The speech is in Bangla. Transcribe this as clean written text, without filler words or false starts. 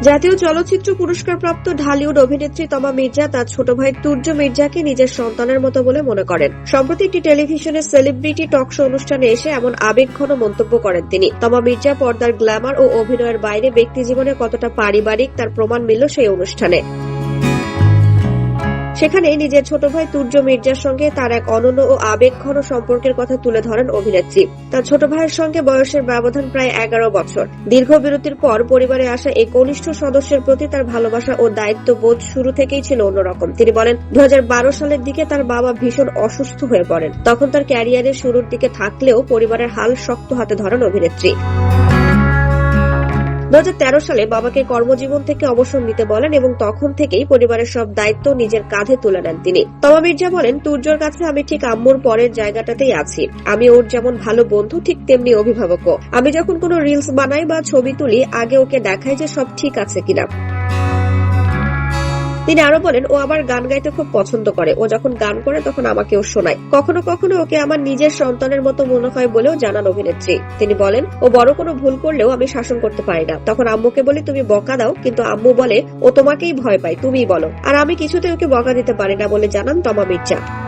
জাতীয় চলচ্চিত্র পুরস্কারপ্রাপ্ত ঢালিউড অভিনেত্রী তমা মির্জা তার ছোট ভাই তুর্য মির্জাকে নিজের সন্তানের মতো বলে মনে করেন। সম্প্রতি একটি টেলিভিশনের সেলিব্রিটি টক শো অনুষ্ঠানে এসে এমন আবেগঘন মন্তব্য করেন তিনি। তমা মির্জা পর্দার গ্ল্যামার ও অভিনয়ের বাইরে ব্যক্তিজীবনে কতটা পারিবারিক তার প্রমাণ মিলল সেই অনুষ্ঠানে। সেখানে নিজের ছোট ভাই তুর্য মির্জার সঙ্গে তার এক অনন্য ও আবেগঘন সম্পর্কের কথা তুলে ধরেন অভিনেত্রী। তার ছোট ভাইয়ের সঙ্গে বয়সের ব্যবধান প্রায় 11 বছর। দীর্ঘ বিরতির পর পরিবারে আসা এই কনিষ্ঠ সদস্যের প্রতি তার ভালোবাসা ও দায়িত্ববোধ শুরু থেকেই ছিল অন্যরকম। তিনি বলেন, 2012 সালের দিকে তার বাবা ভীষণ অসুস্থ হয়ে পড়েন। তখন তার ক্যারিয়ারের শুরুর দিকে থাকলেও পরিবারের হাল শক্ত হাতে ধরেন অভিনেত্রী। 2013 সালে বাবাকে কর্মজীবন থেকে অবসর নিতে বলেন এবং তখন থেকেই পরিবারের সব দায়িত্ব নিজের কাঁধে তুলে নেন তিনি। তমা মির্জা বলেন, তুর্যর কাছে আমি ঠিক আম্মুর পরের জায়গাটাতেই আছি। আমি ওর যেমন ভালো বন্ধু ঠিক তেমনি অভিভাবকও। আমি যখন কোনো রিলস বানাই বা ছবি তুলি আগে ওকে দেখাই যে সব ঠিক আছে কিনা। তিনি আরো বলেন, ও আবার গান গাইতে খুব পছন্দ করে। ও যখন গান করে তখন আমাকেও শোনায়। কখনো কখনো ওকে আমার নিজের সন্তানের মতো মনে হয় বলেও জানান অভিনেত্রী। তিনি বলেন, ও বড় কোনো ভুল করলেও আমি শাসন করতে পারি না। তখন আম্মুকে বলি তুমি বকা দাও, কিন্তু আম্মু বলে ও তোমাকেই ভয় পায়, তুমিই বলো। আর আমি কিছুতে ওকে বকা দিতে পারি না বলে জানান তমা মির্জা।